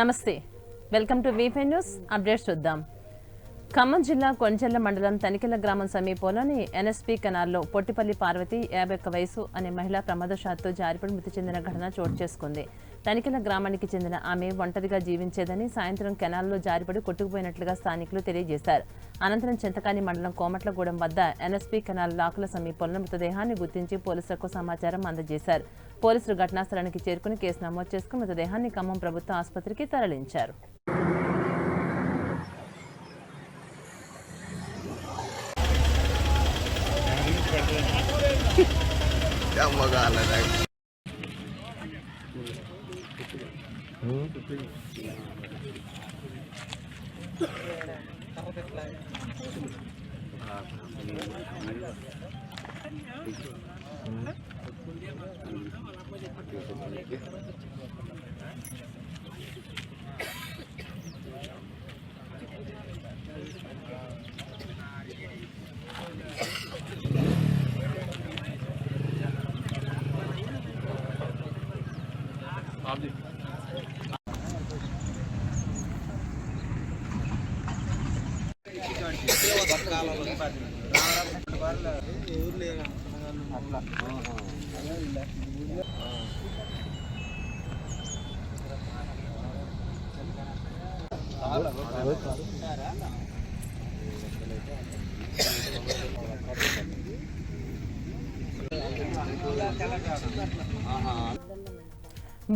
నమస్తే, welcome to వీఫై news. Updates చూద్దాం. ఖమ్మం జిల్లా కొంచెల్ల మండలం తనికెల గ్రామం సమీపంలోని ఎన్ఎస్పీ కెనాల్లో పొట్టిపల్లి పార్వతి 51 వయసు అనే మహిళ ప్రమాదశాత్తు జారిపడి మృతి చెందిన ఘటన చోటు చేసుకుంది. తనికెల గ్రామానికి చెందిన ఆమె ఒంటరిగా జీవించేదని, సాయంత్రం కెనాల్లో జారిపడి కొట్టుకుపోయినట్లుగా స్థానికులు తెలియజేశారు. అనంతరం చింతకాని మండలం కోమట్లగూడెం వద్ద ఎన్ఎస్పీ కెనాల్ లాకుల సమీపంలో మృతదేహాన్ని గుర్తించి పోలీసులకు సమాచారం అందజేశారు. పోలీసులు ఘటనా స్థలానికి చేరుకుని కేసు నమోదు చేసుకుని మృతదేహాన్ని ఖమ్మం ప్రభుత్వ ఆసుపత్రికి తరలించారు.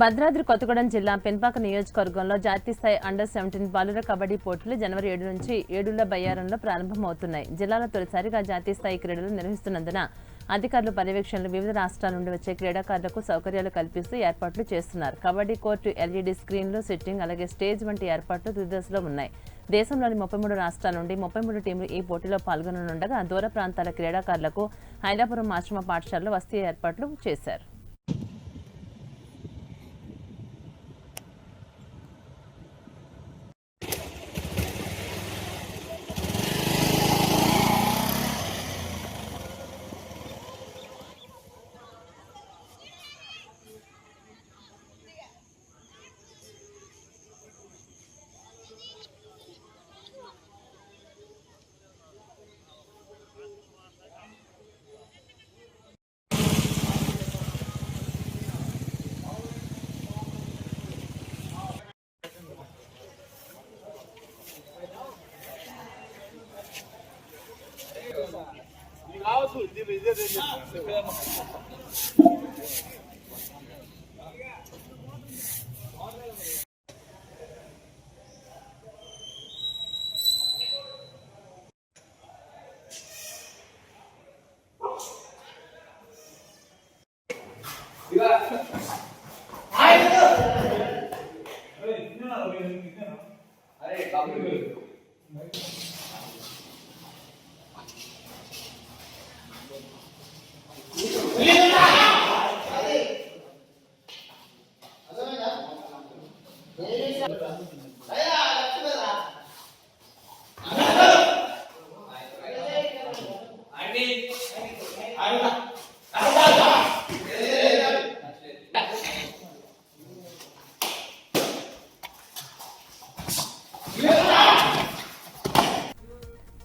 భద్రాద్రి కొత్తగూడెం జిల్లా పెన్పాక నియోజకవర్గంలో జాతీయ స్థాయి అండర్-17 బాలుర కబడ్డీ పోటీలు జనవరి 7 నుంచి ఏడుళ్ల బయ్యారంలో ప్రారంభమవుతున్నాయి. జిల్లాలో తొలిసారిగా జాతీయ స్థాయి క్రీడలు నిర్వహిస్తున్నందున అధికారులు పర్యవేక్షణలు వివిధ రాష్ట్రాల నుండి వచ్చే క్రీడాకారులకు సౌకర్యాలు కల్పిస్తూ ఏర్పాట్లు చేస్తున్నారు. కబడ్డీ కోర్టు, ఎల్ఈడీ స్క్రీన్లు, సిట్టింగ్, అలాగే స్టేజ్ వంటి ఏర్పాట్లు తుది దశలో ఉన్నాయి. దేశంలోని 33 రాష్ట్రాల నుండి 33 టీంలు ఈ పోటీలో పాల్గొననుండగా దూర ప్రాంతాల క్రీడాకారులకు హైలాపురం ఆశ్రమ పాఠశాలలో వసతి ఏర్పాట్లు చేశారు.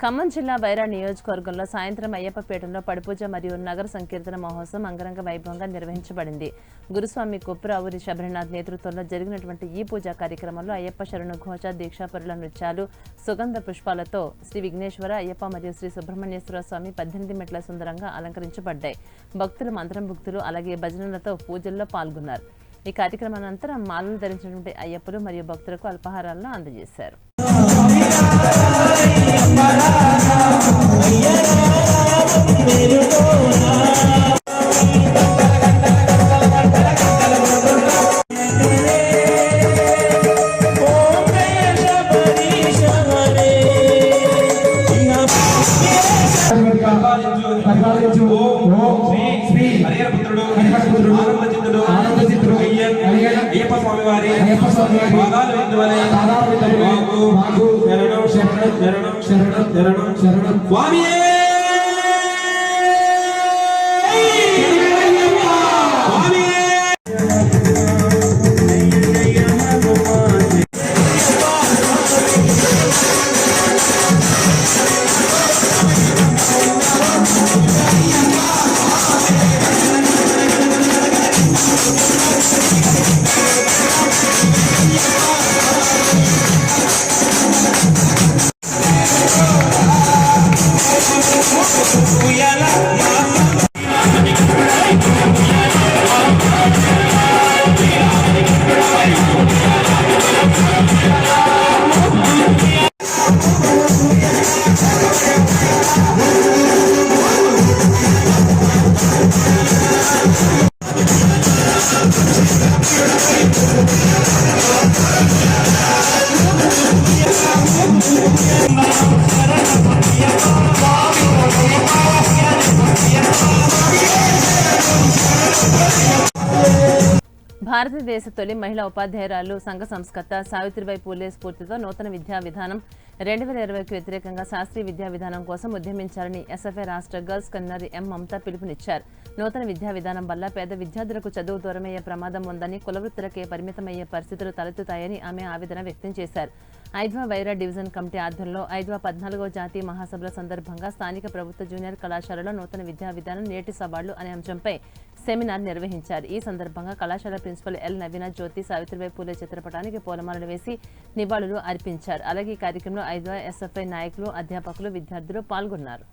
ఖమ్మం జిల్లా వైరా నియోజకవర్గంలో సాయంత్రం అయ్యప్పపేటలో పడిపూజ మరియు నగర సంకీర్తన మహోత్సవం అంగరంగ వైభవంగా నిర్వహించబడింది. గురుస్వామి కుప్రావురి శబరినాథ్ నేతృత్వంలో జరిగినటువంటి ఈ పూజా కార్యక్రమంలో అయ్యప్ప శరణు ఘోష, దీక్షాపరుల నృత్యాలు, సుగంధ పుష్పాలతో శ్రీ విఘ్నేశ్వర, అయ్యప్ప మరియు శ్రీ సుబ్రహ్మణ్యేశ్వర స్వామి 18 మెట్ల సుందరంగా అలంకరించబడ్డాయి. భక్తులు మంత్రముగ్ధులు అలాగే భజనలతో పూజల్లో పాల్గొన్నారు. ఈ కార్యక్రమానంతరం మాలలు ధరించినటువంటి అయ్యప్పలు మరియు భక్తులకు అల్పాహారాలను అందజేశారు. అయ్యప్ప స్వామి వారి పాదాలు విందువలే మాకు శరణం శరణం శరణం శరణం శరణం శరణం స్వామియే భారతదేశ తొలి మహిళా ఉపాధ్యాయురాలు సంఘ సంస్కర్త సావిత్రిబాయి పూలే స్ఫూర్తితో నూతన విద్యా విధానం 2020కు వ్యతిరేకంగా శాస్త్రీయ విద్యా విధానం కోసం ఉద్యమించాలని ఎస్ఎఫ్ఐ రాష్ట్ర గర్ల్స్ కన్వీనర్ ఎం మమత పిలుపునిచ్చారు. నూతన విద్యా విధానం వల్ల పేద విద్యార్థులకు చదువు దూరమయ్యే ప్రమాదం ఉందని, కులవృత్తులకే పరిమితమయ్యే పరిస్థితులు తలెత్తుతాయని ఆమె ఆవేదన వ్యక్తం చేశారు. ఐద్వా వైరా డివిజన్ కమిటీ ఆధ్వర్యంలో ఐద్వా 14వ జాతీయ మహాసభల సందర్భంగా స్థానిక ప్రభుత్వ జూనియర్ కళాశాలలో నూతన విద్యా విధానం నేటి సవాళ్లు అనే అంశంపై సెమినార్ నిర్వహించారు. ఈ సందర్భంగా కళాశాల ప్రిన్సిపల్ ఎల్ నవీన జ్యోతి సావిత్రిబాయి పూలే చిత్రపటానికి పూలమాలలు వేసి నివాళులు అర్పించారు. అలాగే ఈ కార్యక్రమంలో ఐద్వా ఎస్ఎఫ్ఐ నాయకులు, అధ్యాపకులు, విద్యార్థులు పాల్గొన్నారు.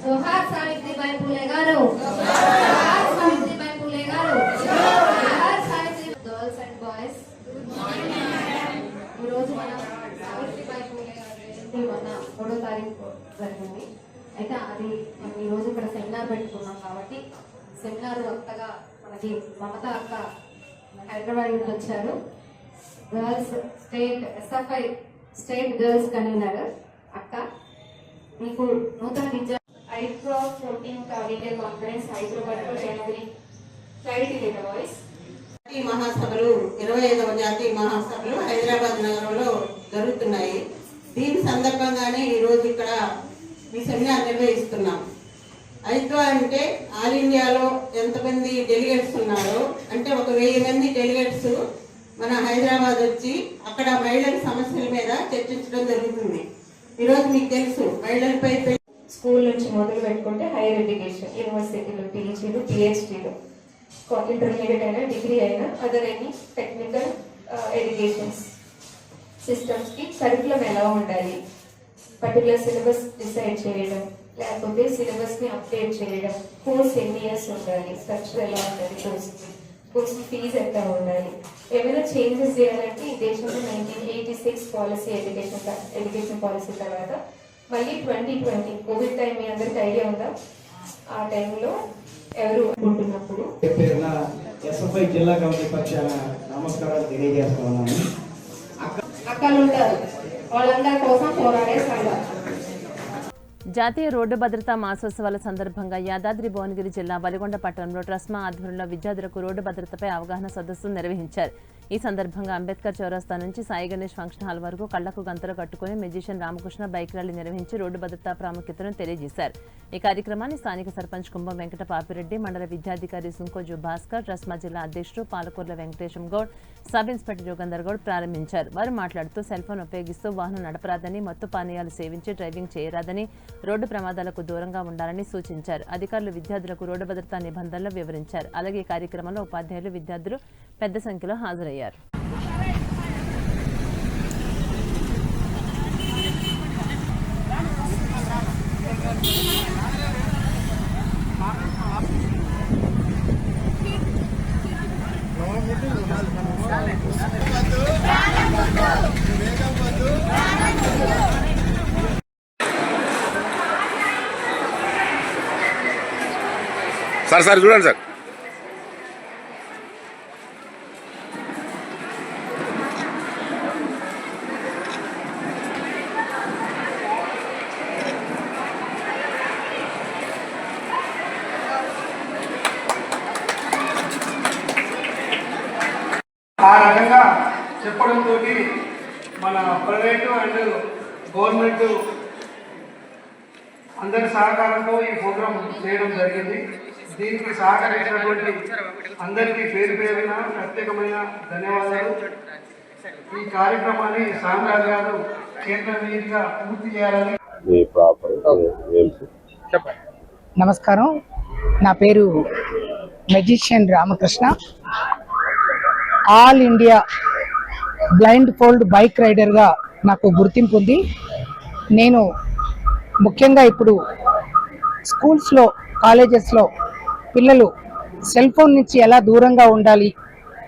जोहार सावित्रीबाई फुले गारू, जोहार सावित्रीबाई फुले गारू, जोहार सावित्री गर्ल्स అండ్ బాయ్స్. ఈ రోజు మన సావిత్రీబాయి ఫులే గారి జయంతి మన 3వ తారీఖు జరిగింది. అయితే అది మనం ఈ రోజు ఇక్కడ సెమినార్ పెట్టుకున్నాం కాబట్టి సెమినార్ వక్తగా మనకి మమత అక్క హైదరాబాద్ నుంచి వచ్చారు. Girls state SFI state girls convener అక్క. మీకు నూతన విద్యా ఐద్వా 14th ఆడిటర్ కాన్ఫరెన్స్ హైదరాబాద్లో జనవరి క్లారిటీ లేదా వాయిస్ మహాసభలు 25వ జాతీయ మహాసభలు హైదరాబాద్ నగరంలో జరుగుతున్నాయి. దీని సందర్భంగానే ఈరోజు ఇక్కడ ఈ సెమినార్ నిర్వహిస్తున్నాం. ఐద్వా అంటే ఆల్ ఇండియాలో ఎంతమంది డెలిగేట్స్ ఉన్నారో అంటే 1000 మంది డెలిగేట్స్ మన హైదరాబాద్ వచ్చి అక్కడ మహిళల సమస్యల మీద చర్చించడం జరుగుతుంది. ఈరోజు మీకు తెలుసు మహిళలపై స్కూల్ నుంచి మొదలు పెట్టుకుంటే హైయర్ ఎడ్యుకేషన్, యూనివర్సిటీలు, పీజీలు, పిహెచ్డీలు, ఇంటర్మీడియట్ అయినా, డిగ్రీ అయినా, అదర్ ఎనీ టెక్నికల్ ఎడ్యుకేషన్స్ సిస్టమ్స్కి కరికులం ఎలా ఉండాలి, పర్టికులర్ సిలబస్ డిసైడ్ చేయడం, లేకపోతే సిలబస్ని అప్డేట్ చేయడం, కోర్స్ ఎన్ని ఇయర్స్ ఉండాలి, స్ట్రక్చర్ ఎలా ఉండాలి, కోర్స్ ఫీజు ఎంత ఉండాలి, ఏమైనా చేంజెస్ చేయాలంటే ఈ దేశంలో 1986 పాలసీ ఎడ్యుకేషన్ పాలసీ తర్వాత మళ్ళీ 2020 కోవిడ్ టైం మీ అందరికి ఐడియా ఉందా? ఆ టైంలో ఎవరు ఉంటున్నప్పుడు ఎస్ఎఫ్ఐ జిల్లా కమిటీ పక్షాన నమస్కారాలు తెలియజేస్తా ఉన్నాను. అక్కలు ఉంటారు, వాళ్ళందరి కోసం పోరాడే సంఘం. జాతీయ రోడ్డు భద్రతా మాసోత్సవాల సందర్భంగా యాదాద్రి భువనగిరి జిల్లా వలిగొండ పట్టణంలో ట్రస్మా ఆధ్వర్యంలో విద్యార్థులకు రోడ్డు భద్రతపై అవగాహన సదస్సు నిర్వహించారు. ఈ సందర్భంగా అంబేద్కర్ చౌరస్తా నుంచి సాయి గణేష్ ఫంక్షన్ హాల్ వరకు కళ్లకు గంతలు కట్టుకుని మ్యూజిషియన్ రామకృష్ణ బైక్ ర్యాలీ నిర్వహించి రోడ్డు భద్రతా ప్రాముఖ్యతను తెలియజేశారు. ఈ కార్యక్రమాన్ని స్థానిక సర్పంచ్ కుంభం వెంకట పాపిరెడ్డి, మండల విద్యాధికారి సుంకోజు భాస్కర్, ట్రస్మా జిల్లా అధ్యక్షుడు పాలకూర్ల వెంకటేశం గౌడ్, సబ్ ఇన్స్పెక్టర్ యోగందర్ గౌడ్ ప్రారంభించారు. వారు మాట్లాడుతూ సెల్ ఫోన్ ఉపయోగిస్తూ వాహనం నడపరాదని, మత్తు పానీయాలు సేవించి డ్రైవింగ్ చేయరాదని, రోడ్డు ప్రమాదాలకు దూరంగా ఉండాలని సూచించారు. అధికారులు విద్యార్థులకు రోడ్డు భద్రతా నిబంధనలు వివరించారు. అలాగే ఈ కార్యక్రమంలో ఉపాధ్యాయులు, విద్యార్థులు పెద్ద సంఖ్యలో హాజరయ్యారు. సార్ చూడండి సార్. ఆ రకంగా చెప్పడంతో మన ప్రైవేటు అండ్ గవర్నమెంట్ అందరి సహకారంతో ఈ ప్రోగ్రాం చేయడం జరిగింది. దీనికి సహకరించినటువంటి అందరికీ పేరు పేరున ప్రత్యేకమైన ధన్యవాదాలు. ఈ కార్యక్రమాన్ని సామ్రాజ్ గారు కేంద్ర నిధిగా పూర్తి చేయాలని. నమస్కారం, నా పేరు magician Ramakrishna. All India blindfold bike రైడర్గా నాకు గుర్తింపు ఉంది. నేను ముఖ్యంగా ఇప్పుడు స్కూల్స్లో, కాలేజెస్లో పిల్లలు సెల్ ఫోన్ నుంచి ఎలా దూరంగా ఉండాలి,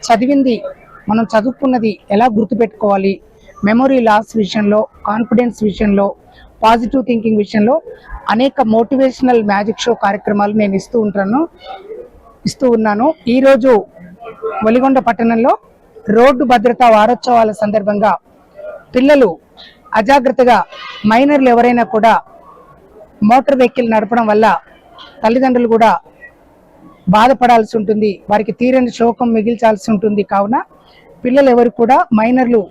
చదివింది మనం చదువుకున్నది ఎలా గుర్తుపెట్టుకోవాలి, మెమొరీ లాస్ విషయంలో, కాన్ఫిడెన్స్ విషయంలో, పాజిటివ్ థింకింగ్ విషయంలో అనేక మోటివేషనల్ మ్యాజిక్ షో కార్యక్రమాలు నేను ఇస్తూ ఉన్నాను. ఈరోజు వలిగొండ పట్టణంలో రోడ్డు భద్రతా వారోత్సవాల సందర్భంగా పిల్లలు అజాగ్రత్తగా మైనర్లు ఎవరైనా కూడా మోటార్ వెహికల్ నడపడం వల్ల తల్లిదండ్రులు కూడా బాధపడాల్సి ఉంటుంది, వారికి తీరని శోకం మిగిల్చాల్సి ఉంటుంది. కావున పిల్లలు ఎవరు కూడా మైనర్లు.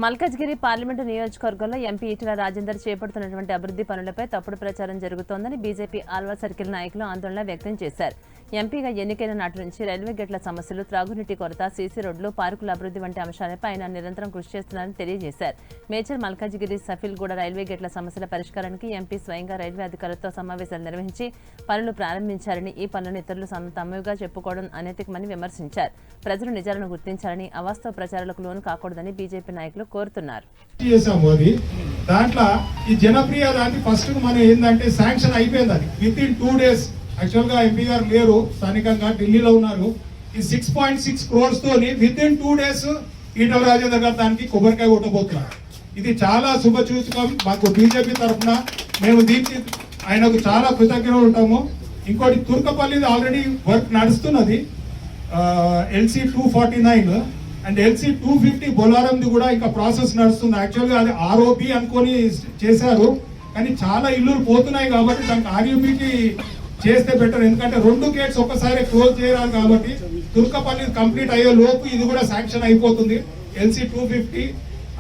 మల్కజ్గిరి పార్లమెంటు నియోజకవర్గంలో ఎంపీ ఈటెల రాజేందర్ చేపడుతున్నటువంటి అభివృద్ధి పనులపై తప్పుడు ప్రచారం జరుగుతోందని బీజేపీ ఆల్వా సర్కిల్ నాయకులు ఆందోళన వ్యక్తం చేశారు. ఎంపీగా ఎన్నికైన నాటి నుంచి రైల్వే గేట్ల సమస్యలు, త్రాగునీటి కొరత, సీసీ రోడ్లు, పార్కుల అభివృద్ధి వంటి అంశాలపై ఆయన నిరంతరం కృషి చేస్తున్నారని తెలియజేశారు. మేజర్ మల్కాజిగిరి సఫిల్గూడ రైల్వే గేట్ల సమస్యల పరిష్కారానికి ఎంపీ స్వయంగా రైల్వే అధికారులతో సమావేశాలు నిర్వహించి పనులు ప్రారంభించారని, ఈ పనులను ఇతరులు తమగా చెప్పుకోవడం అనైతికమని విమర్శించారు. ప్రజలు నిజాలను గుర్తించాలని, అవాస్తవ ప్రచారాలకు లోను కాకూడదని బీజేపీ నాయకులు కోరుతున్నారు. దాంట్లో ఈ జనప్రియ దాన్ని ఫస్ట్ మనం ఏంటంటే శాంక్షన్ అయిపోయింది, అది విత్ ఇన్ 2 days. యాక్చువల్ గా ఎంపీ గారు లేరు, స్థానికంగా ఢిల్లీలో ఉన్నారు. ఈ 6.6 crores తోని with in 2 days Etela Rajender గారు దానికి కొబ్బరికాయ కొట్టబోతున్నారు. ఇది చాలా శుభసూచకం. మాకు బీజేపీ తరఫున మేము దీనికి ఆయనకు చాలా కృతజ్ఞతలు ఉంటాము. ఇంకోటి తుర్కపల్లి ఆల్రెడీ వర్క్ నడుస్తున్నది, LC 249 అండ్ LC 250 బొలారంది కూడా ఇంకా ప్రాసెస్ నడుస్తుంది. యాక్చువల్గా అది ROB అనుకొని చేశారు, కానీ చాలా ఇల్లులు పోతున్నాయి కాబట్టి దానికి RUBకి చేస్తే బెటర్. ఎందుకంటే 2 గేట్స్ ఒక్కసారి క్లోజ్ చేయాలి కాబట్టి తుర్కపల్లి కంప్లీట్ అయ్యే లోపు ఇది కూడా శాంక్షన్ అయిపోతుంది. LC 250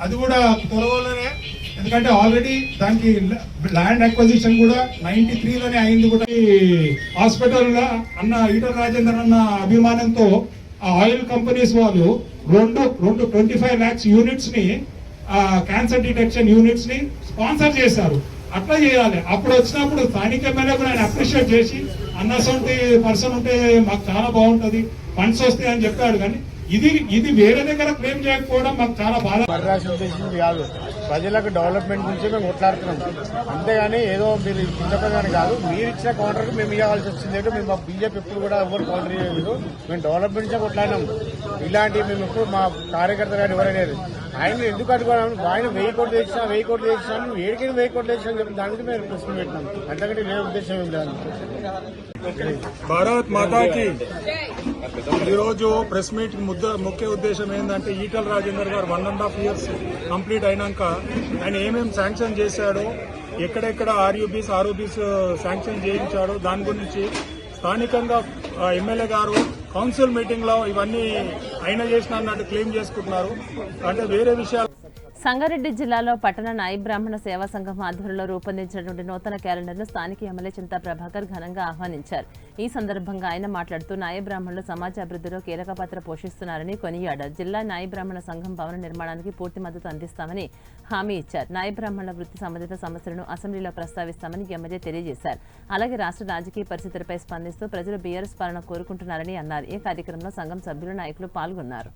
అది కూడా త్వరలోనే, ఎందుకంటే ఆల్రెడీ దానికి ల్యాండ్ అక్విజిషన్ కూడా 93లోనే అయింది. కూడా హాస్పిటల్ అన్న ఈటల రాజేందర్ అన్న అభిమానంతో ఆ ఆయిల్ కంపెనీస్ వాళ్ళు 25 lakhs యూనిట్స్ ని, క్యాన్సర్ డిటెక్షన్ యూనిట్స్ ని స్పాన్సర్ చేశారు. అట్లా చేయాలి. అప్పుడు వచ్చినప్పుడు స్థానిక ఎమ్మెల్యే కూడా ఆయన అప్రిషియేట్ చేసి అన్నసొంటి పర్సన్ ఉంటే మాకు చాలా బాగుంటది, ఫండ్స్ వస్తాయి అని చెప్పాడు. కానీ ఇది వేరే దగ్గర క్లెయిమ్ చేయకపోవడం మాకు చాలా బాధ. ఉద్దేశించింది కాదు, ప్రజలకు డెవలప్మెంట్ గురించి మేము కొట్లాడుతున్నాం. అంతేగాని ఏదో మీరు కిందపడని కాదు. మీరు ఇచ్చిన కౌంటర్కి మేము ఇవ్వాల్సి వచ్చింది. మేము బీజేపీ ఎప్పుడు కూడా ఎవరు కౌంటర్ చేయలేదు. మేము డెవలప్మెంట్ నుంచే కొట్లాడినాం. ఇలాంటివి మేము ఎప్పుడు మా కార్యకర్త గారు ఎవరైనా ఆయన ఎందుకు అడుగున్నాం, ఆయన 1000 కోట్లు తెచ్చినా 1000 కోట్లు తెచ్చినా నువ్వు 1000 కోట్లు తెచ్చినా చెప్పి దానికి మేము ప్రశ్న పెట్టినాం. అంతకంటే వేరే ఉద్దేశం ఏం లేదు. భారత్ మాతాకి ఈరోజు ప్రెస్ మీట్ ముఖ్య ఉద్దేశం ఏంటంటే ఈటల రాజేందర్ గారు 1.5 years కంప్లీట్ అయినాక ఆయన ఏమేమి శాంక్షన్ చేశాడో, ఎక్కడెక్కడ ROBs శాంక్షన్ చేయించాడో దాని గురించి స్థానికంగా ఎమ్మెల్యే గారు కౌన్సిల్ మీటింగ్ లో ఇవన్నీ ఆయన చేసిన అన్నట్టు క్లెయిమ్ చేసుకుంటున్నారు. అంటే వేరే విషయాలు. సంగారెడ్డి జిల్లాలో పట్టణ నాయి బ్రాహ్మణ సేవా సంఘం ఆధ్వర్యంలో రూపొందించినటువంటి నూతన క్యాలెండర్ను స్థానిక ఎమ్మెల్యే చింతా ప్రభాకర్ ఘనంగా ఆహ్వానించారు. ఈ సందర్భంగా ఆయన మాట్లాడుతూ నాయ బ్రాహ్మణులు సమాజ అభివృద్ధిలో కీలక పాత్ర పోషిస్తున్నారని కొనియాడారు. జిల్లా నాయ బ్రాహ్మణ సంఘం భవన నిర్మాణానికి పూర్తి మద్దతు అందిస్తామని హామీ ఇచ్చారు. నాయ బ్రాహ్మణుల వృత్తి సంబంధిత సమస్యలను అసెంబ్లీలో ప్రస్తావిస్తామని ఎమ్మెల్యే తెలియజేశారు. అలాగే రాష్ట్ర రాజకీయ పరిస్థితులపై స్పందిస్తూ ప్రజలు బీఆర్ఎస్ పాలన కోరుకుంటున్నారని అన్నారు. ఈ కార్యక్రమంలో సంఘం సభ్యులు, నాయకులు పాల్గొన్నారు.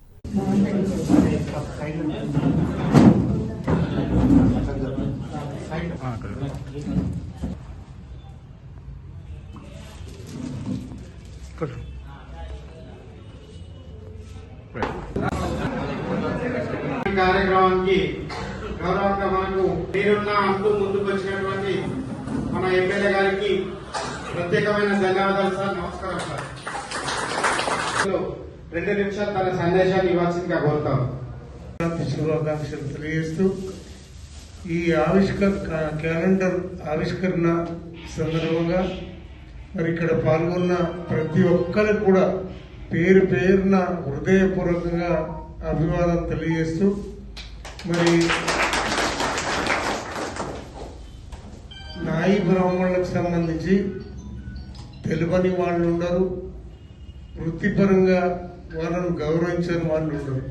కార్యక్రమానికి గౌరవంగా మనకు మీరున్న అంటూ ముందుకు వచ్చినటువంటి మన ఎమ్మెల్యే గారికి ప్రత్యేకమైన ధన్యవాదాలు సార్. నమస్కారం సార్. 2 నిమిషాలు తన సందేశాన్ని ఇవ్వాల్సిందిగా కోరుతాం. శుభాకాంక్షలు తెలియజేస్తూ ఈ క్యాలెండర్ ఆవిష్కరణ సందర్భంగా మరి ఇక్కడ పాల్గొన్న ప్రతి ఒక్కరికి కూడా పేరు పేరున హృదయపూర్వకంగా అభివాదం తెలియజేస్తూ, మరి నాయి బ్రాహ్మణులకు సంబంధించి తెలుపని వాళ్ళు ఉండరు, వృత్తిపరంగా వాళ్ళను గౌరవించని వాళ్ళు ఉండరు.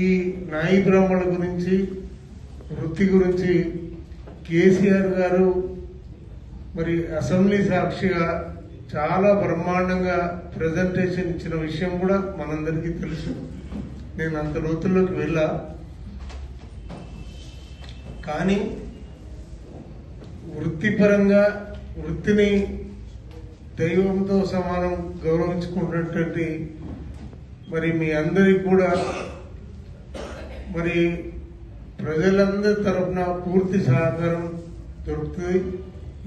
ఈ నాయి బ్రాహ్మణుల గురించి, వృత్తి గురించి కేసీఆర్ గారు మరి అసెంబ్లీ సాక్షిగా చాలా బ్రహ్మాండంగా ప్రజెంటేషన్ ఇచ్చిన విషయం కూడా మనందరికీ తెలుసు. నేను అంత లోతుల్లోకి వెళ్ళా. కానీ వృత్తిపరంగా వృత్తిని దైవంతో సమానం గౌరవించుకున్నటువంటి మరి మీ అందరికి కూడా మరి ప్రజలందరి తరఫున పూర్తి సహకారం దొరుకుతుంది,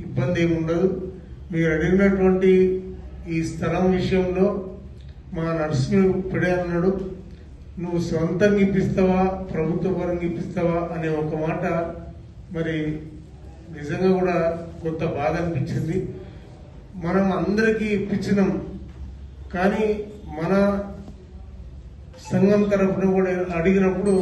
ఇబ్బంది ఏమి ఉండదు. మీరు అడిగినటువంటి ఈ స్థలం విషయంలో మా నర్సులు ఇప్పుడే అన్నాడు, నువ్వు సొంతంగా ఇప్పిస్తావా ప్రభుత్వ పరంగా ఇప్పిస్తావా అనే ఒక మాట మరి నిజంగా కూడా కొంత బాధ అనిపించింది. మనం అందరికీ ఇప్పించినాం, కానీ మన సంఘం తరఫున కూడా అడిగినప్పుడు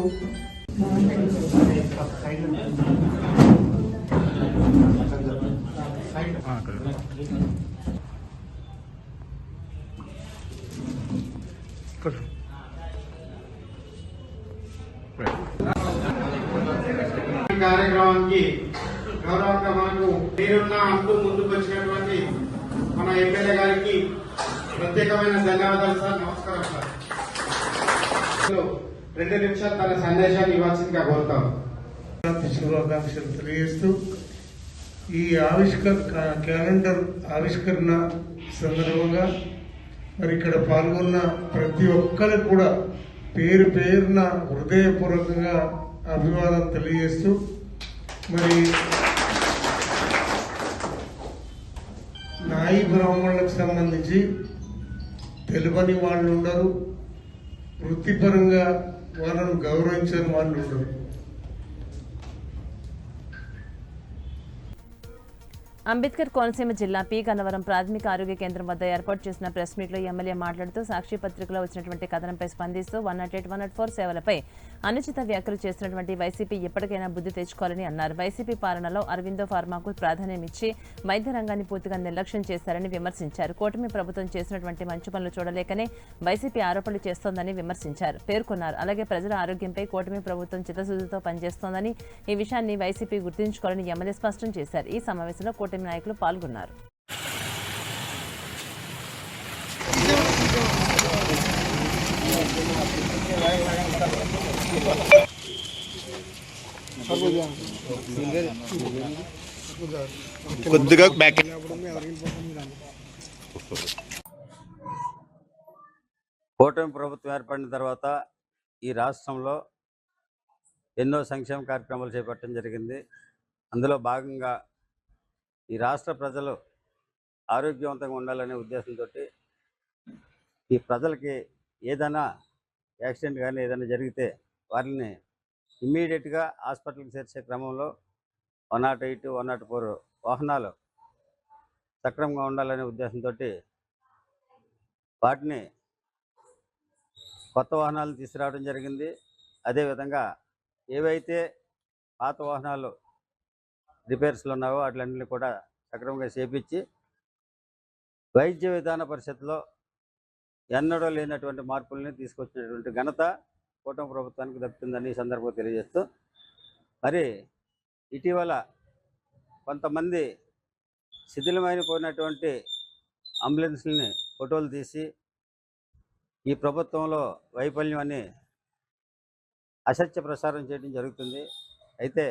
కార్యక్రమానికి గౌరవంగా మనకు పేరున్న అంటూ ముందుకు వచ్చినటువంటి మన ఎమ్మెల్యే గారికి ప్రత్యేకమైన ధన్యవాదాలు సార్. నమస్కారం సార్. 2 నిమిషాలు తన సందేశాన్ని ఇవ్వాల్సిందిగా కోరుతాం. శుభాకాంక్షలు తెలియజేస్తూ ఈ క్యాలెండర్ ఆవిష్కరణ సందర్భంగా మరి ఇక్కడ పాల్గొన్న ప్రతి ఒక్కరికి కూడా పేరు పేరున హృదయపూర్వకంగా అభివాదం తెలియజేస్తూ మరి నాయి బ్రాహ్మణులకు సంబంధించి తెలుపని వాళ్ళు ఉండరు, వృత్తిపరంగా వాళ్ళను గౌరవించని వాళ్ళు ఉండరు. అంబేద్కర్ కోనసీమ జిల్లా పి గన్నవరం ప్రాథమిక ఆరోగ్య కేంద్రం వద్ద ఏర్పాటు చేసిన ప్రెస్ మీట్లో ఎమ్మెల్యే మాట్లాడుతూ సాక్షి పత్రికలో వచ్చినటువంటి కథనంపై స్పందిస్తూ 108, 104 సేవలపై అనుచిత వ్యాఖ్యలు చేస్తున్నటువంటి వైసీపీ ఎప్పటికైనా బుద్ధి తెచ్చుకోవాలని అన్నారు. వైసీపీ పాలనలో అరవిందో ఫార్మాకు ప్రాధాన్యమిచ్చి వైద్య రంగాన్ని పూర్తిగా నిర్లక్ష్యం చేశారని విమర్శించారు. కూటమి ప్రభుత్వం చేసినటువంటి మంచి పనులు చూడలేకనే వైసీపీ ఆరోపణలు చేస్తోందని పేర్కొన్నారు. అలాగే ప్రజల ఆరోగ్యంపై కూటమి ప్రభుత్వం చిత్తశుద్ధితో పనిచేస్తోందని, ఈ విషయాన్ని వైసీపీ గుర్తుంచుకోవాలని ఎమ్మెల్యే స్పష్టం చేశారు. ఈ సమావేశంలో కూటమి నాయకులు పాల్గొన్నారు. కొద్దిగా బ్యాక్ కూటమి ప్రభుత్వం ఏర్పడిన తర్వాత ఈ రాష్ట్రంలో ఎన్నో సంక్షేమ కార్యక్రమాలు చేపట్టడం జరిగింది. అందులో భాగంగా ఈ రాష్ట్ర ప్రజలు ఆరోగ్యవంతంగా ఉండాలనే ఉద్దేశంతో ఈ ప్రజలకి ఏదైనా యాక్సిడెంట్ కానీ ఏదైనా జరిగితే వారిని ఇమ్మీడియట్గా హాస్పిటల్కి చేర్చే క్రమంలో 108, 104 వాహనాలు సక్రమంగా ఉండాలనే ఉద్దేశంతో వాటిని కొత్త వాహనాలు తీసుకురావడం జరిగింది. అదేవిధంగా ఏవైతే పాత వాహనాలు రిపేర్స్లో ఉన్నావో వాటిలన్నింటినీ కూడా సక్రమంగా చేపించి వైద్య విధాన పరిషత్లో ఎన్నడూ లేనటువంటి మార్పుల్ని తీసుకొచ్చినటువంటి ఘనత కూటమి ప్రభుత్వానికి దక్కుతుందని ఈ సందర్భంగా తెలియజేస్తూ, మరి ఇటీవల కొంతమంది శిథిలమైపోయినటువంటి అంబులెన్స్ని ఫోటోలు తీసి ఈ ప్రభుత్వంలో వైఫల్యం అని అసత్య ప్రసారం చేయడం జరుగుతుంది. అయితే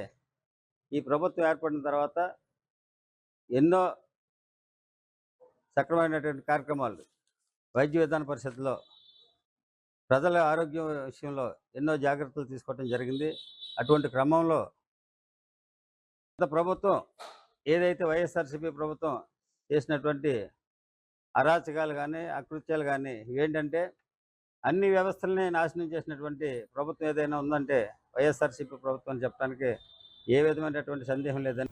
ఈ ప్రభుత్వం ఏర్పడిన తర్వాత ఎన్నో సక్రమైనటువంటి కార్యక్రమాలు వైద్య విధాన పరిషత్లో ప్రజల ఆరోగ్యం విషయంలో ఎన్నో జాగ్రత్తలు తీసుకోవడం జరిగింది. అటువంటి క్రమంలో ప్రభుత్వం ఏదైతే వైఎస్ఆర్సీపీ ప్రభుత్వం చేసినటువంటి అరాచకాలు కానీ అకృత్యాలు కానీ ఏంటంటే అన్ని వ్యవస్థలని నాశనం చేసినటువంటి ప్రభుత్వం ఏదైనా ఉందంటే వైఎస్ఆర్సీపీ ప్రభుత్వం అని చెప్పడానికి ఏ విధమైనటువంటి సందేహం లేదని.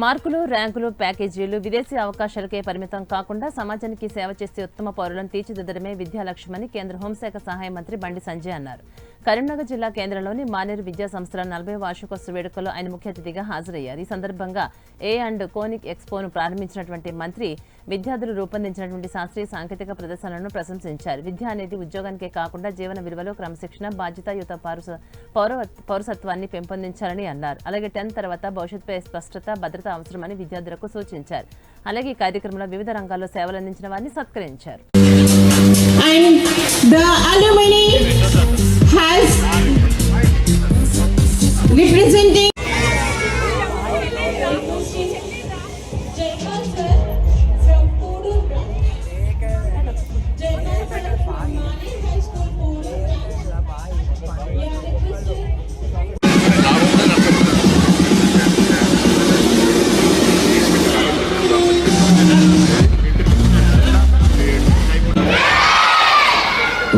మార్కులు, ర్యాంకులు, ప్యాకేజీలు, విదేశీ అవకాశాలకే పరిమితం కాకుండా సమాజానికి సేవ చేసే ఉత్తమ పౌరులను తీర్చిదిద్దడమే విద్యా లక్ష్యమని కేంద్ర హోంశాఖ సహాయ మంత్రి బండి సంజయ్ అన్నారు. కరీంనగర్ జిల్లా కేంద్రంలోని మానేరు విద్యా సంస్థల 40వ వార్షికోత్సవ వేడుకల్లో ఆయన ముఖ్య అతిథిగా హాజరయ్యారు. ఈ సందర్భంగా కోనిక్ ఎక్స్పోను ప్రారంభించినటువంటి మంత్రి విద్యార్థులు రూపొందించినటువంటి శాస్త్రీయ సాంకేతిక ప్రదర్శనలను ప్రశంసించారు. విద్య అనేది ఉద్యోగానికే కాకుండా జీవన విలువలు, క్రమశిక్షణ, బాధ్యతాయుత పౌరసత్వాన్ని పెంపొందించాలని అన్నారు. అలాగే 10th తర్వాత భవిష్యత్తుపై స్పష్టత, భద్రత అవసరమని విద్యార్థులకు సూచించారు. అలాగే ఈ కార్యక్రమంలో వివిధ రంగాల్లో సేవలందించిన వారిని సత్కరించారు. Representing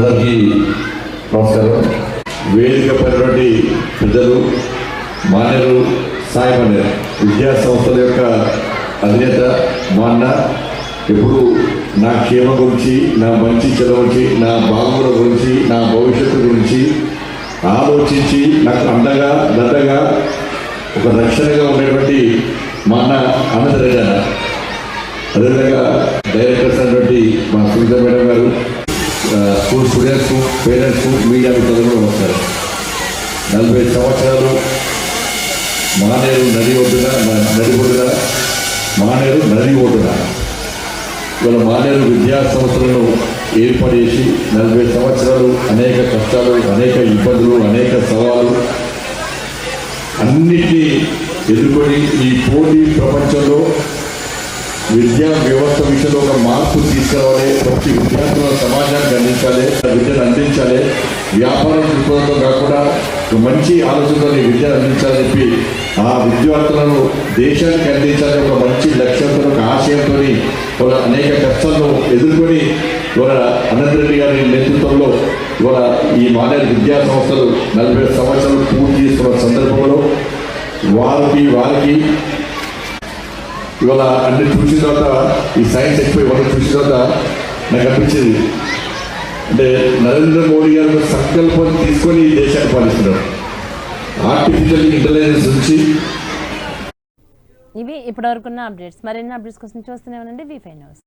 అందరికీ నమస్కారం. వేదిక పైనటువంటి పెద్దలు, మాన్యులు, సాయి మాన్యులు, విద్యా సంస్థల యొక్క అధినేత మా అన్న ఎప్పుడు నా క్షేమం గురించి, నా మంచి చెల గురించి, నా బాగుల గురించి, నా భవిష్యత్తు గురించి ఆలోచించి నాకు అండగా దండగా ఒక రక్షణగా ఉండేటువంటి మా అన్న అనంతరెడ్డి అన్న. అదేవిధంగా డైరెక్టర్స్ అయినటువంటి మా సునీత మేడం గారు, స్కూల్ స్టూడెంట్స్, పేరెంట్స్, మీడియా మిత్రులు కూడా వస్తారు. 40 సంవత్సరాలు మానేరు నది ఒడ్డున ఇవాళ మానేరు విద్యా సంస్థలను ఏర్పాటు చేసి 40 సంవత్సరాలు అనేక కష్టాలు, అనేక ఇబ్బందులు, అనేక సవాళ్ళు అన్నిటినీ ఎదుర్కొని ఈ పోటీ ప్రపంచంలో విద్యా వ్యవస్థ విషయంలో ఒక మార్పు తీసుకురావాలి. ప్రతి విద్యార్థుల సమాజానికి అందించాలి, విద్యను అందించాలి. వ్యాపారం దృక్పథంతో కాకుండా ఒక మంచి ఆలోచనతో విద్యను అందించాలని చెప్పి ఆ విద్యార్థులను దేశానికి అందించాలని ఒక మంచి లక్ష్యంతో, ఒక ఆశయంతో వాళ్ళ అనేక కష్టాలను ఎదుర్కొని ఇవాళ అనంతరెడ్డి గారి నేతృత్వంలో ఇవాళ ఈ మానేరు విద్యా సంస్థలు 40 సంవత్సరాలు పూర్తి చేసుకున్న సందర్భంలో వారికి ఇవాళ అన్ని చూసిన తర్వాత ఈ సైన్స్ ఎక్కువ ఇవన్నీ చూసిన తర్వాత నాకు అనిపించింది, అంటే నరేంద్ర మోడీ గారు సంకల్పం తీసుకొని ఈ దేశాన్ని పాలిస్తున్నారు. ఆర్టిఫిషియల్ ఇంటెలిజెన్స్ నుంచి ఇవి ఇప్పటివరకున్న అప్డేట్స్. మరిన్ని అప్డేట్స్ కోసం చూస్తూనే ఉండండి V5 News.